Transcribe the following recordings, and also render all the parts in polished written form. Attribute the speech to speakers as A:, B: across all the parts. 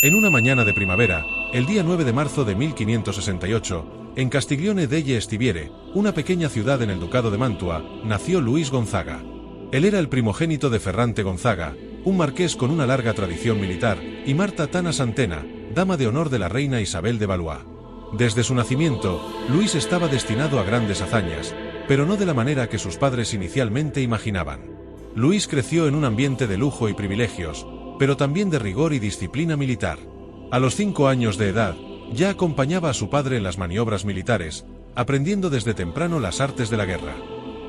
A: En una mañana de primavera, el día 9 de marzo de 1568, en Castiglione delle Stiviere, una pequeña ciudad en el Ducado de Mantua, nació Luis Gonzaga. Él era el primogénito de Ferrante Gonzaga, un marqués con una larga tradición militar, y Marta Tana Santena, dama de honor de la reina Isabel de Valois. Desde su nacimiento, Luis estaba destinado a grandes hazañas, pero no de la manera que sus padres inicialmente imaginaban. Luis creció en un ambiente de lujo y privilegios, pero también de rigor y disciplina militar. A los 5 años de edad, ya acompañaba a su padre en las maniobras militares, aprendiendo desde temprano las artes de la guerra.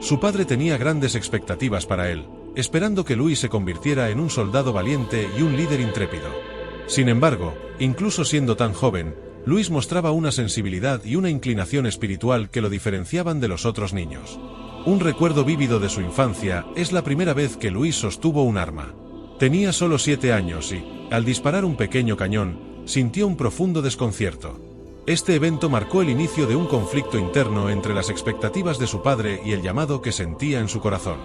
A: Su padre tenía grandes expectativas para él, esperando que Luis se convirtiera en un soldado valiente y un líder intrépido. Sin embargo, incluso siendo tan joven, Luis mostraba una sensibilidad y una inclinación espiritual que lo diferenciaban de los otros niños. Un recuerdo vívido de su infancia es la primera vez que Luis sostuvo un arma. Tenía solo 7 años y, al disparar un pequeño cañón, sintió un profundo desconcierto. Este evento marcó el inicio de un conflicto interno entre las expectativas de su padre y el llamado que sentía en su corazón.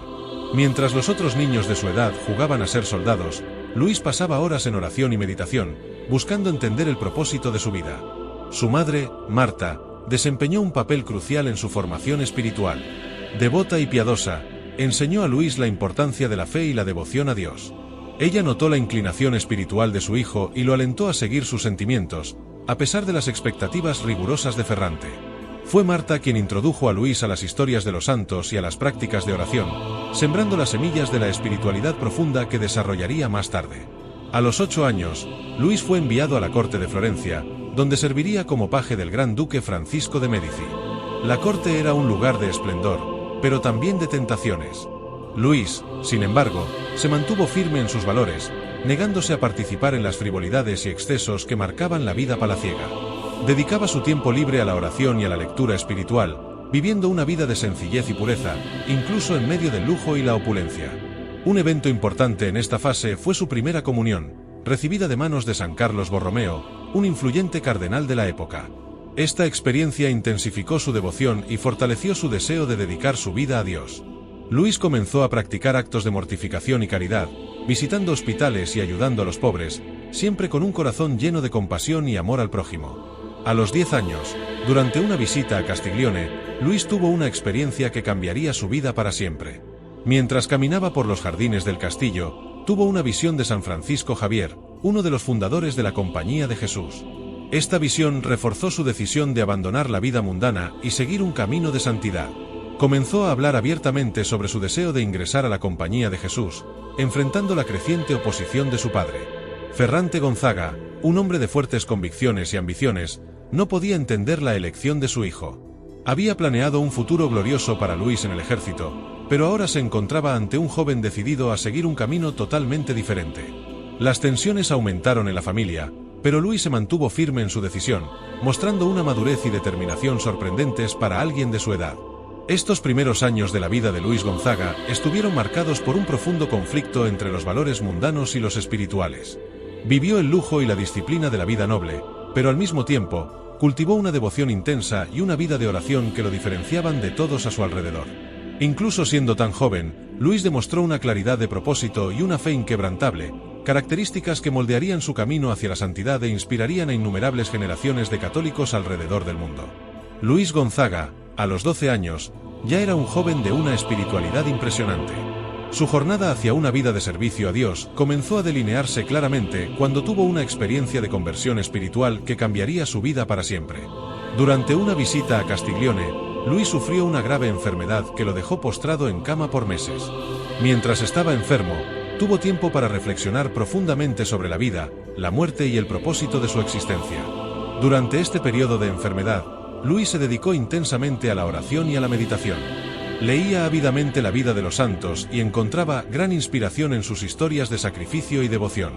A: Mientras los otros niños de su edad jugaban a ser soldados, Luis pasaba horas en oración y meditación, buscando entender el propósito de su vida. Su madre, Marta, desempeñó un papel crucial en su formación espiritual. Devota y piadosa, enseñó a Luis la importancia de la fe y la devoción a Dios. Ella notó la inclinación espiritual de su hijo y lo alentó a seguir sus sentimientos, a pesar de las expectativas rigurosas de Ferrante. Fue Marta quien introdujo a Luis a las historias de los santos y a las prácticas de oración, sembrando las semillas de la espiritualidad profunda que desarrollaría más tarde. A los 8 años, Luis fue enviado a la corte de Florencia, donde serviría como paje del gran duque Francisco de Médici. La corte era un lugar de esplendor, pero también de tentaciones. Luis, sin embargo, se mantuvo firme en sus valores, negándose a participar en las frivolidades y excesos que marcaban la vida palaciega. Dedicaba su tiempo libre a la oración y a la lectura espiritual, viviendo una vida de sencillez y pureza, incluso en medio del lujo y la opulencia. Un evento importante en esta fase fue su primera comunión, recibida de manos de San Carlos Borromeo, un influyente cardenal de la época. Esta experiencia intensificó su devoción y fortaleció su deseo de dedicar su vida a Dios. Luis comenzó a practicar actos de mortificación y caridad, visitando hospitales y ayudando a los pobres, siempre con un corazón lleno de compasión y amor al prójimo. A los 10 años, durante una visita a Castiglione, Luis tuvo una experiencia que cambiaría su vida para siempre. Mientras caminaba por los jardines del castillo, tuvo una visión de San Francisco Javier, uno de los fundadores de la Compañía de Jesús. Esta visión reforzó su decisión de abandonar la vida mundana y seguir un camino de santidad. Comenzó a hablar abiertamente sobre su deseo de ingresar a la Compañía de Jesús, enfrentando la creciente oposición de su padre. Ferrante Gonzaga, un hombre de fuertes convicciones y ambiciones, no podía entender la elección de su hijo. Había planeado un futuro glorioso para Luis en el ejército, pero ahora se encontraba ante un joven decidido a seguir un camino totalmente diferente. Las tensiones aumentaron en la familia, pero Luis se mantuvo firme en su decisión, mostrando una madurez y determinación sorprendentes para alguien de su edad. Estos primeros años de la vida de Luis Gonzaga estuvieron marcados por un profundo conflicto entre los valores mundanos y los espirituales. Vivió el lujo y la disciplina de la vida noble, pero al mismo tiempo, cultivó una devoción intensa y una vida de oración que lo diferenciaban de todos a su alrededor. Incluso siendo tan joven, Luis demostró una claridad de propósito y una fe inquebrantable, características que moldearían su camino hacia la santidad e inspirarían a innumerables generaciones de católicos alrededor del mundo. Luis Gonzaga, a los 12 años, ya era un joven de una espiritualidad impresionante. Su jornada hacia una vida de servicio a Dios comenzó a delinearse claramente cuando tuvo una experiencia de conversión espiritual que cambiaría su vida para siempre. Durante una visita a Castiglione, Luis sufrió una grave enfermedad que lo dejó postrado en cama por meses. Mientras estaba enfermo, tuvo tiempo para reflexionar profundamente sobre la vida, la muerte y el propósito de su existencia. Durante este periodo de enfermedad, Luis se dedicó intensamente a la oración y a la meditación. Leía ávidamente la vida de los santos y encontraba gran inspiración en sus historias de sacrificio y devoción.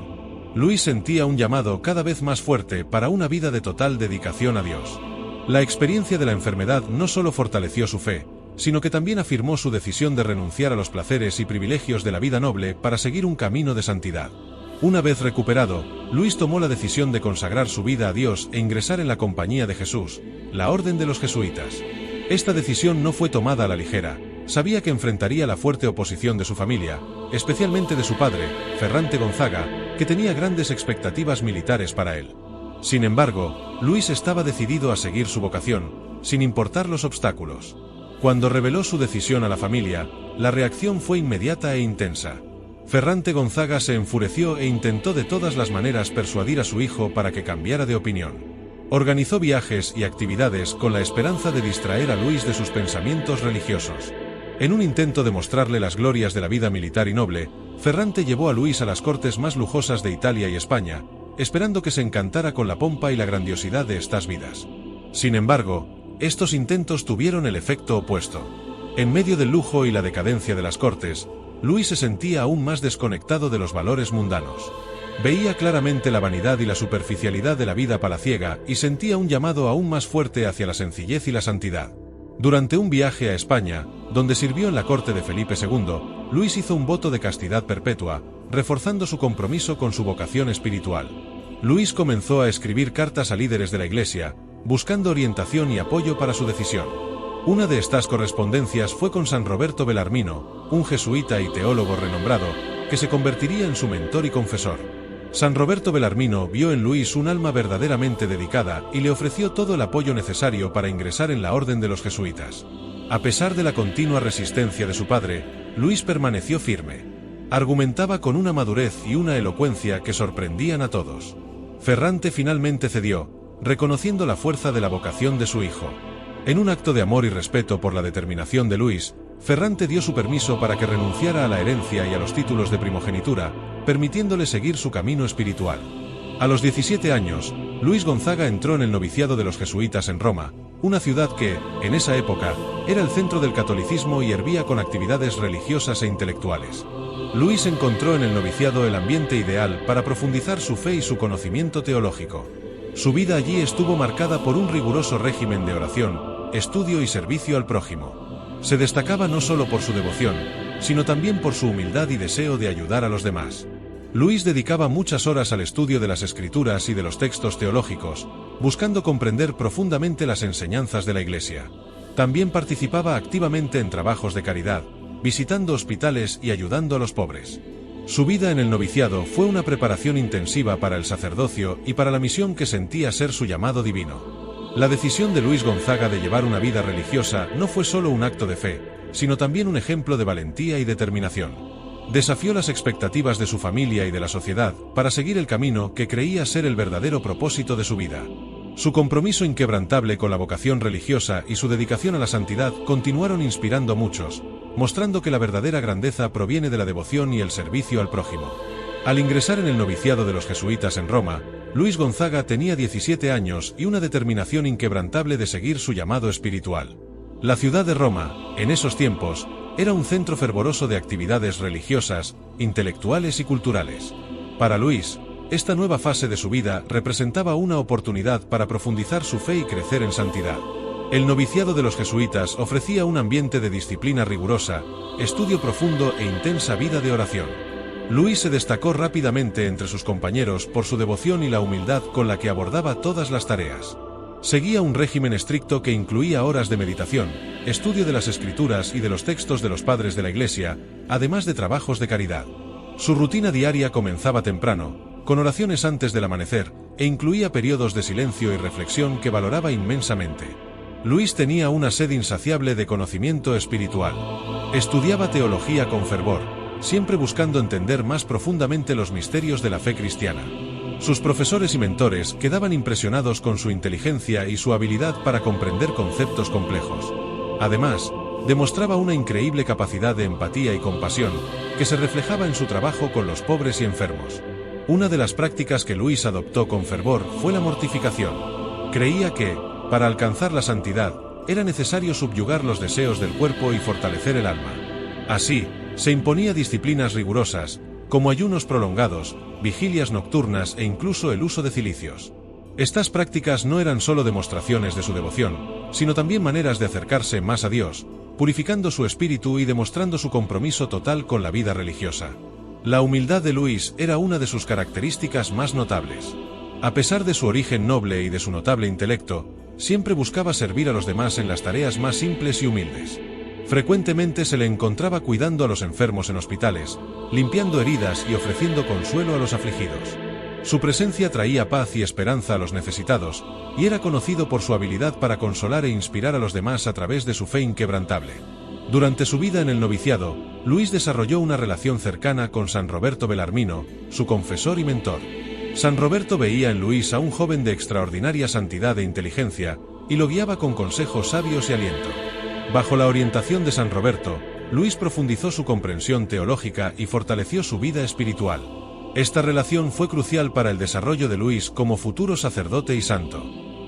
A: Luis sentía un llamado cada vez más fuerte para una vida de total dedicación a Dios. La experiencia de la enfermedad no solo fortaleció su fe, sino que también afirmó su decisión de renunciar a los placeres y privilegios de la vida noble para seguir un camino de santidad. Una vez recuperado, Luis tomó la decisión de consagrar su vida a Dios e ingresar en la Compañía de Jesús, la Orden de los Jesuitas. Esta decisión no fue tomada a la ligera. Sabía que enfrentaría la fuerte oposición de su familia, especialmente de su padre, Ferrante Gonzaga, que tenía grandes expectativas militares para él. Sin embargo, Luis estaba decidido a seguir su vocación, sin importar los obstáculos. Cuando reveló su decisión a la familia, la reacción fue inmediata e intensa. Ferrante Gonzaga se enfureció e intentó de todas las maneras persuadir a su hijo para que cambiara de opinión. Organizó viajes y actividades con la esperanza de distraer a Luis de sus pensamientos religiosos. En un intento de mostrarle las glorias de la vida militar y noble, Ferrante llevó a Luis a las cortes más lujosas de Italia y España, esperando que se encantara con la pompa y la grandiosidad de estas vidas. Sin embargo, estos intentos tuvieron el efecto opuesto. En medio del lujo y la decadencia de las cortes, Luis se sentía aún más desconectado de los valores mundanos. Veía claramente la vanidad y la superficialidad de la vida palaciega y sentía un llamado aún más fuerte hacia la sencillez y la santidad. Durante un viaje a España, donde sirvió en la corte de Felipe II, Luis hizo un voto de castidad perpetua, reforzando su compromiso con su vocación espiritual. Luis comenzó a escribir cartas a líderes de la Iglesia, buscando orientación y apoyo para su decisión. Una de estas correspondencias fue con San Roberto Bellarmino, un jesuita y teólogo renombrado, que se convertiría en su mentor y confesor. San Roberto Bellarmino vio en Luis un alma verdaderamente dedicada y le ofreció todo el apoyo necesario para ingresar en la orden de los jesuitas. A pesar de la continua resistencia de su padre, Luis permaneció firme. Argumentaba con una madurez y una elocuencia que sorprendían a todos. Ferrante finalmente cedió, reconociendo la fuerza de la vocación de su hijo. En un acto de amor y respeto por la determinación de Luis, Ferrante dio su permiso para que renunciara a la herencia y a los títulos de primogenitura, permitiéndole seguir su camino espiritual. A los 17 años, Luis Gonzaga entró en el noviciado de los jesuitas en Roma, una ciudad que, en esa época, era el centro del catolicismo y hervía con actividades religiosas e intelectuales. Luis encontró en el noviciado el ambiente ideal para profundizar su fe y su conocimiento teológico. Su vida allí estuvo marcada por un riguroso régimen de oración, estudio y servicio al prójimo. Se destacaba no solo por su devoción, sino también por su humildad y deseo de ayudar a los demás. Luis dedicaba muchas horas al estudio de las escrituras y de los textos teológicos, buscando comprender profundamente las enseñanzas de la Iglesia. También participaba activamente en trabajos de caridad, visitando hospitales y ayudando a los pobres. Su vida en el noviciado fue una preparación intensiva para el sacerdocio y para la misión que sentía ser su llamado divino. La decisión de Luis Gonzaga de llevar una vida religiosa no fue solo un acto de fe, sino también un ejemplo de valentía y determinación. Desafió las expectativas de su familia y de la sociedad para seguir el camino que creía ser el verdadero propósito de su vida. Su compromiso inquebrantable con la vocación religiosa y su dedicación a la santidad continuaron inspirando a muchos, mostrando que la verdadera grandeza proviene de la devoción y el servicio al prójimo. Al ingresar en el noviciado de los jesuitas en Roma, Luis Gonzaga tenía 17 años y una determinación inquebrantable de seguir su llamado espiritual. La ciudad de Roma, en esos tiempos, era un centro fervoroso de actividades religiosas, intelectuales y culturales. Para Luis, esta nueva fase de su vida representaba una oportunidad para profundizar su fe y crecer en santidad. El noviciado de los jesuitas ofrecía un ambiente de disciplina rigurosa, estudio profundo e intensa vida de oración. Luis se destacó rápidamente entre sus compañeros por su devoción y la humildad con la que abordaba todas las tareas. Seguía un régimen estricto que incluía horas de meditación, estudio de las escrituras y de los textos de los padres de la Iglesia, además de trabajos de caridad. Su rutina diaria comenzaba temprano, con oraciones antes del amanecer, e incluía periodos de silencio y reflexión que valoraba inmensamente. Luis tenía una sed insaciable de conocimiento espiritual. Estudiaba teología con fervor, siempre buscando entender más profundamente los misterios de la fe cristiana. Sus profesores y mentores quedaban impresionados con su inteligencia y su habilidad para comprender conceptos complejos. Además, demostraba una increíble capacidad de empatía y compasión, que se reflejaba en su trabajo con los pobres y enfermos. Una de las prácticas que Luis adoptó con fervor fue la mortificación. Creía que, para alcanzar la santidad, era necesario subyugar los deseos del cuerpo y fortalecer el alma. Así, se imponía disciplinas rigurosas, como ayunos prolongados, vigilias nocturnas e incluso el uso de cilicios. Estas prácticas no eran solo demostraciones de su devoción, sino también maneras de acercarse más a Dios, purificando su espíritu y demostrando su compromiso total con la vida religiosa. La humildad de Luis era una de sus características más notables. A pesar de su origen noble y de su notable intelecto, siempre buscaba servir a los demás en las tareas más simples y humildes. Frecuentemente se le encontraba cuidando a los enfermos en hospitales, limpiando heridas y ofreciendo consuelo a los afligidos. Su presencia traía paz y esperanza a los necesitados, y era conocido por su habilidad para consolar e inspirar a los demás a través de su fe inquebrantable. Durante su vida en el noviciado, Luis desarrolló una relación cercana con San Roberto Belarmino, su confesor y mentor. San Roberto veía en Luis a un joven de extraordinaria santidad e inteligencia, y lo guiaba con consejos sabios y aliento. Bajo la orientación de San Roberto, Luis profundizó su comprensión teológica y fortaleció su vida espiritual. Esta relación fue crucial para el desarrollo de Luis como futuro sacerdote y santo.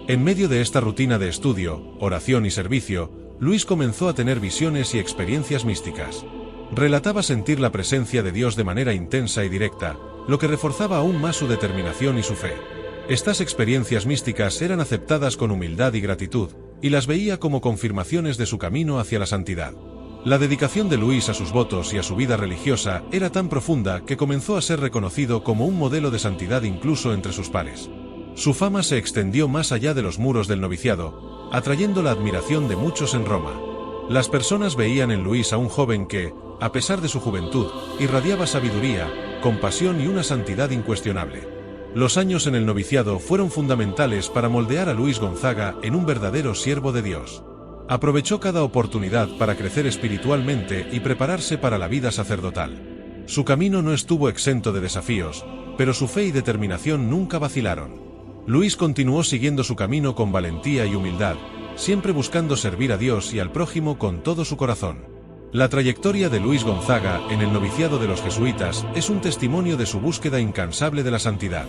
A: En medio de esta rutina de estudio, oración y servicio, Luis comenzó a tener visiones y experiencias místicas. Relataba sentir la presencia de Dios de manera intensa y directa, lo que reforzaba aún más su determinación y su fe. Estas experiencias místicas eran aceptadas con humildad y gratitud, y las veía como confirmaciones de su camino hacia la santidad. La dedicación de Luis a sus votos y a su vida religiosa era tan profunda que comenzó a ser reconocido como un modelo de santidad incluso entre sus pares. Su fama se extendió más allá de los muros del noviciado, atrayendo la admiración de muchos en Roma. Las personas veían en Luis a un joven que, a pesar de su juventud, irradiaba sabiduría, compasión y una santidad incuestionable. Los años en el noviciado fueron fundamentales para moldear a Luis Gonzaga en un verdadero siervo de Dios. Aprovechó cada oportunidad para crecer espiritualmente y prepararse para la vida sacerdotal. Su camino no estuvo exento de desafíos, pero su fe y determinación nunca vacilaron. Luis continuó siguiendo su camino con valentía y humildad, siempre buscando servir a Dios y al prójimo con todo su corazón. La trayectoria de Luis Gonzaga en el noviciado de los jesuitas es un testimonio de su búsqueda incansable de la santidad.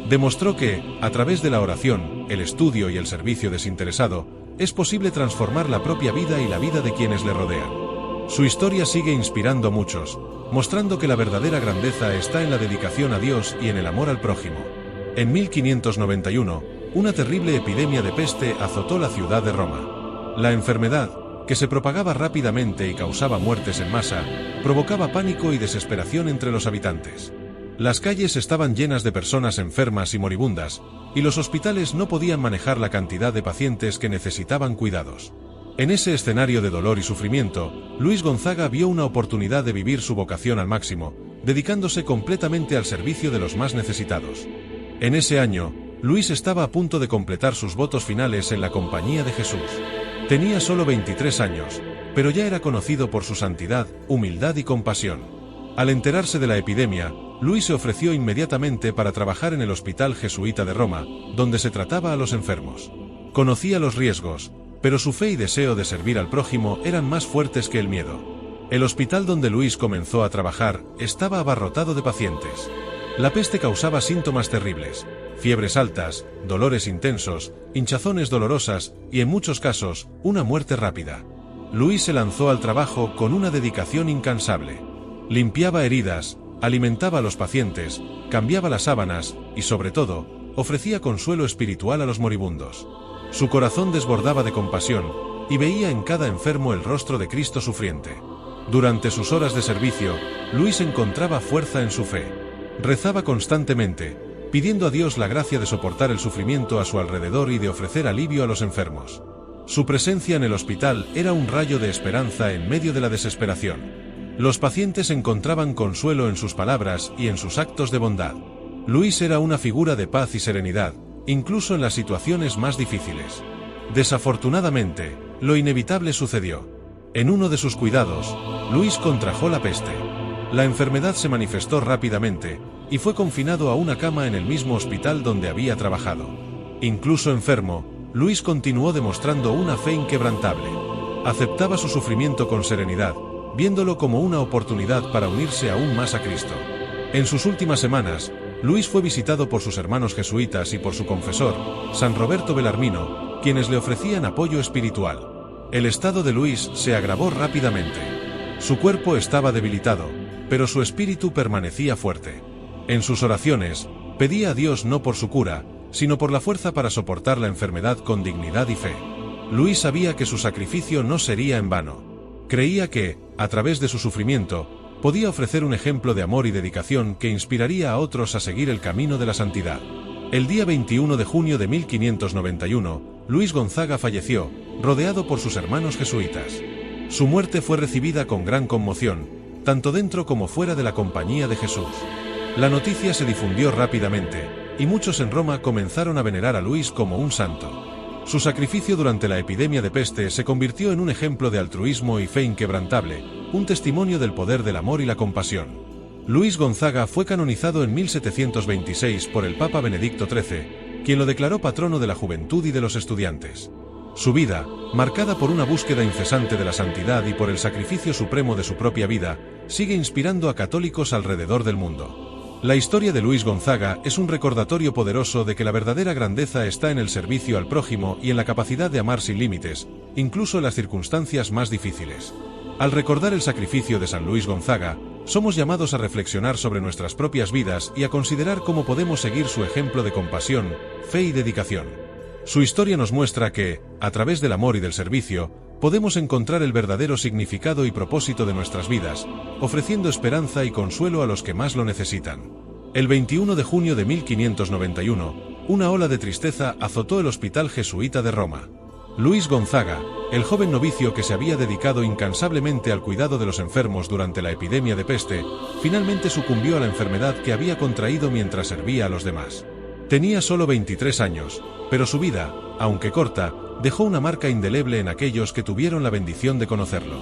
A: Demostró que, a través de la oración, el estudio y el servicio desinteresado, es posible transformar la propia vida y la vida de quienes le rodean. Su historia sigue inspirando a muchos, mostrando que la verdadera grandeza está en la dedicación a Dios y en el amor al prójimo. En 1591, una terrible epidemia de peste azotó la ciudad de Roma. La enfermedad, que se propagaba rápidamente y causaba muertes en masa, provocaba pánico y desesperación entre los habitantes. Las calles estaban llenas de personas enfermas y moribundas, y los hospitales no podían manejar la cantidad de pacientes que necesitaban cuidados. En ese escenario de dolor y sufrimiento, Luis Gonzaga vio una oportunidad de vivir su vocación al máximo, dedicándose completamente al servicio de los más necesitados. En ese año, Luis estaba a punto de completar sus votos finales en la compañía de Jesús. Tenía solo 23 años, pero ya era conocido por su santidad, humildad y compasión. Al enterarse de la epidemia, Luis se ofreció inmediatamente para trabajar en el Hospital Jesuita de Roma, donde se trataba a los enfermos. Conocía los riesgos, pero su fe y deseo de servir al prójimo eran más fuertes que el miedo. El hospital donde Luis comenzó a trabajar estaba abarrotado de pacientes. La peste causaba síntomas terribles: fiebres altas, dolores intensos, hinchazones dolorosas y, en muchos casos, una muerte rápida. Luis se lanzó al trabajo con una dedicación incansable. Limpiaba heridas, alimentaba a los pacientes, cambiaba las sábanas y, sobre todo, ofrecía consuelo espiritual a los moribundos. Su corazón desbordaba de compasión y veía en cada enfermo el rostro de Cristo sufriente. Durante sus horas de servicio, Luis encontraba fuerza en su fe. Rezaba constantemente, pidiendo a Dios la gracia de soportar el sufrimiento a su alrededor y de ofrecer alivio a los enfermos. Su presencia en el hospital era un rayo de esperanza en medio de la desesperación. Los pacientes encontraban consuelo en sus palabras y en sus actos de bondad. Luis era una figura de paz y serenidad, incluso en las situaciones más difíciles. Desafortunadamente, lo inevitable sucedió. En uno de sus cuidados, Luis contrajo la peste. La enfermedad se manifestó rápidamente, y fue confinado a una cama en el mismo hospital donde había trabajado. Incluso enfermo, Luis continuó demostrando una fe inquebrantable. Aceptaba su sufrimiento con serenidad, viéndolo como una oportunidad para unirse aún más a Cristo. En sus últimas semanas, Luis fue visitado por sus hermanos jesuitas y por su confesor, San Roberto Belarmino, quienes le ofrecían apoyo espiritual. El estado de Luis se agravó rápidamente. Su cuerpo estaba debilitado, pero su espíritu permanecía fuerte. En sus oraciones, pedía a Dios no por su cura, sino por la fuerza para soportar la enfermedad con dignidad y fe. Luis sabía que su sacrificio no sería en vano. Creía que, a través de su sufrimiento, podía ofrecer un ejemplo de amor y dedicación que inspiraría a otros a seguir el camino de la santidad. El día 21 de junio de 1591, Luis Gonzaga falleció, rodeado por sus hermanos jesuitas. Su muerte fue recibida con gran conmoción, tanto dentro como fuera de la compañía de Jesús. La noticia se difundió rápidamente, y muchos en Roma comenzaron a venerar a Luis como un santo. Su sacrificio durante la epidemia de peste se convirtió en un ejemplo de altruismo y fe inquebrantable, un testimonio del poder del amor y la compasión. Luis Gonzaga fue canonizado en 1726 por el Papa Benedicto XIII, quien lo declaró patrono de la juventud y de los estudiantes. Su vida, marcada por una búsqueda incesante de la santidad y por el sacrificio supremo de su propia vida, sigue inspirando a católicos alrededor del mundo. La historia de Luis Gonzaga es un recordatorio poderoso de que la verdadera grandeza está en el servicio al prójimo y en la capacidad de amar sin límites, incluso en las circunstancias más difíciles. Al recordar el sacrificio de San Luis Gonzaga, somos llamados a reflexionar sobre nuestras propias vidas y a considerar cómo podemos seguir su ejemplo de compasión, fe y dedicación. Su historia nos muestra que, a través del amor y del servicio, podemos encontrar el verdadero significado y propósito de nuestras vidas, ofreciendo esperanza y consuelo a los que más lo necesitan. El 21 de junio de 1591, una ola de tristeza azotó el hospital jesuita de Roma. Luis Gonzaga, el joven novicio que se había dedicado incansablemente al cuidado de los enfermos durante la epidemia de peste, finalmente sucumbió a la enfermedad que había contraído mientras servía a los demás. Tenía solo 23 años, pero su vida, aunque corta, dejó una marca indeleble en aquellos que tuvieron la bendición de conocerlo.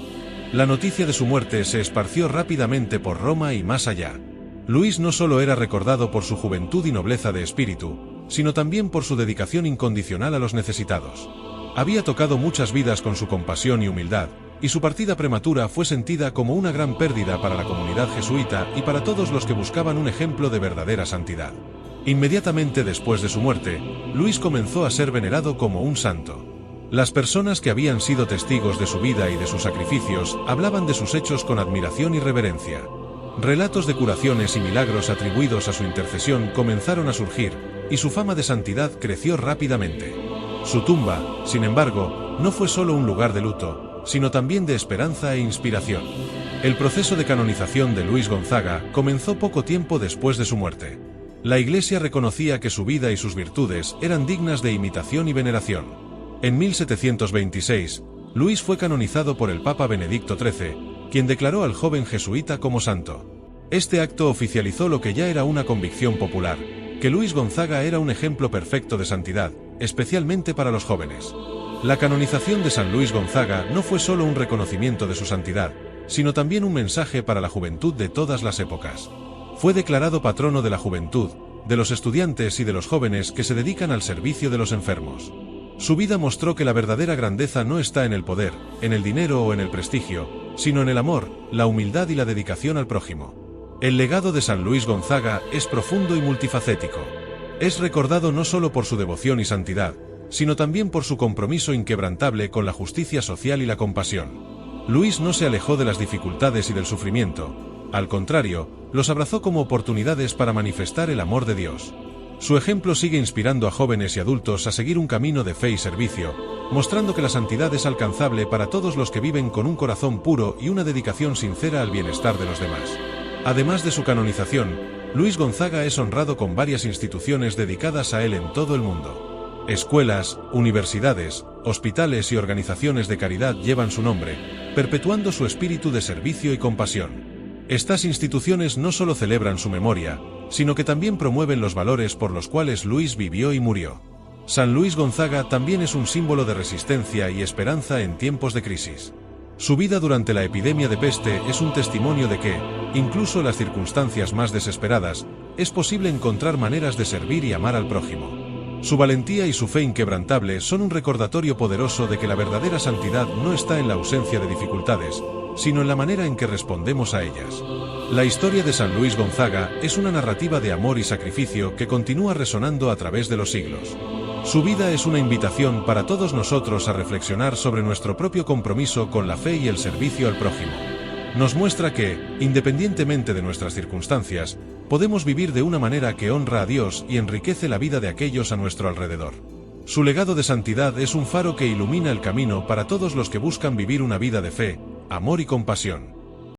A: La noticia de su muerte se esparció rápidamente por Roma y más allá. Luis no solo era recordado por su juventud y nobleza de espíritu, sino también por su dedicación incondicional a los necesitados. Había tocado muchas vidas con su compasión y humildad, y su partida prematura fue sentida como una gran pérdida para la comunidad jesuita y para todos los que buscaban un ejemplo de verdadera santidad. Inmediatamente después de su muerte, Luis comenzó a ser venerado como un santo. Las personas que habían sido testigos de su vida y de sus sacrificios hablaban de sus hechos con admiración y reverencia. Relatos de curaciones y milagros atribuidos a su intercesión comenzaron a surgir, y su fama de santidad creció rápidamente. Su tumba, sin embargo, no fue solo un lugar de luto, sino también de esperanza e inspiración. El proceso de canonización de Luis Gonzaga comenzó poco tiempo después de su muerte. La Iglesia reconocía que su vida y sus virtudes eran dignas de imitación y veneración. En 1726, Luis fue canonizado por el Papa Benedicto XIII, quien declaró al joven jesuita como santo. Este acto oficializó lo que ya era una convicción popular, que Luis Gonzaga era un ejemplo perfecto de santidad, especialmente para los jóvenes. La canonización de San Luis Gonzaga no fue solo un reconocimiento de su santidad, sino también un mensaje para la juventud de todas las épocas. Fue declarado patrono de la juventud, de los estudiantes y de los jóvenes que se dedican al servicio de los enfermos. Su vida mostró que la verdadera grandeza no está en el poder, en el dinero o en el prestigio, sino en el amor, la humildad y la dedicación al prójimo. El legado de San Luis Gonzaga es profundo y multifacético. Es recordado no solo por su devoción y santidad, sino también por su compromiso inquebrantable con la justicia social y la compasión. Luis no se alejó de las dificultades y del sufrimiento, al contrario, los abrazó como oportunidades para manifestar el amor de Dios. Su ejemplo sigue inspirando a jóvenes y adultos a seguir un camino de fe y servicio, mostrando que la santidad es alcanzable para todos los que viven con un corazón puro y una dedicación sincera al bienestar de los demás. Además de su canonización, Luis Gonzaga es honrado con varias instituciones dedicadas a él en todo el mundo. Escuelas, universidades, hospitales y organizaciones de caridad llevan su nombre, perpetuando su espíritu de servicio y compasión. Estas instituciones no solo celebran su memoria, sino que también promueven los valores por los cuales Luis vivió y murió. San Luis Gonzaga también es un símbolo de resistencia y esperanza en tiempos de crisis. Su vida durante la epidemia de peste es un testimonio de que, incluso en las circunstancias más desesperadas, es posible encontrar maneras de servir y amar al prójimo. Su valentía y su fe inquebrantable son un recordatorio poderoso de que la verdadera santidad no está en la ausencia de dificultades, sino en la manera en que respondemos a ellas. La historia de San Luis Gonzaga es una narrativa de amor y sacrificio que continúa resonando a través de los siglos. Su vida es una invitación para todos nosotros a reflexionar sobre nuestro propio compromiso con la fe y el servicio al prójimo. Nos muestra que, independientemente de nuestras circunstancias, podemos vivir de una manera que honra a Dios y enriquece la vida de aquellos a nuestro alrededor. Su legado de santidad es un faro que ilumina el camino para todos los que buscan vivir una vida de fe, amor y compasión.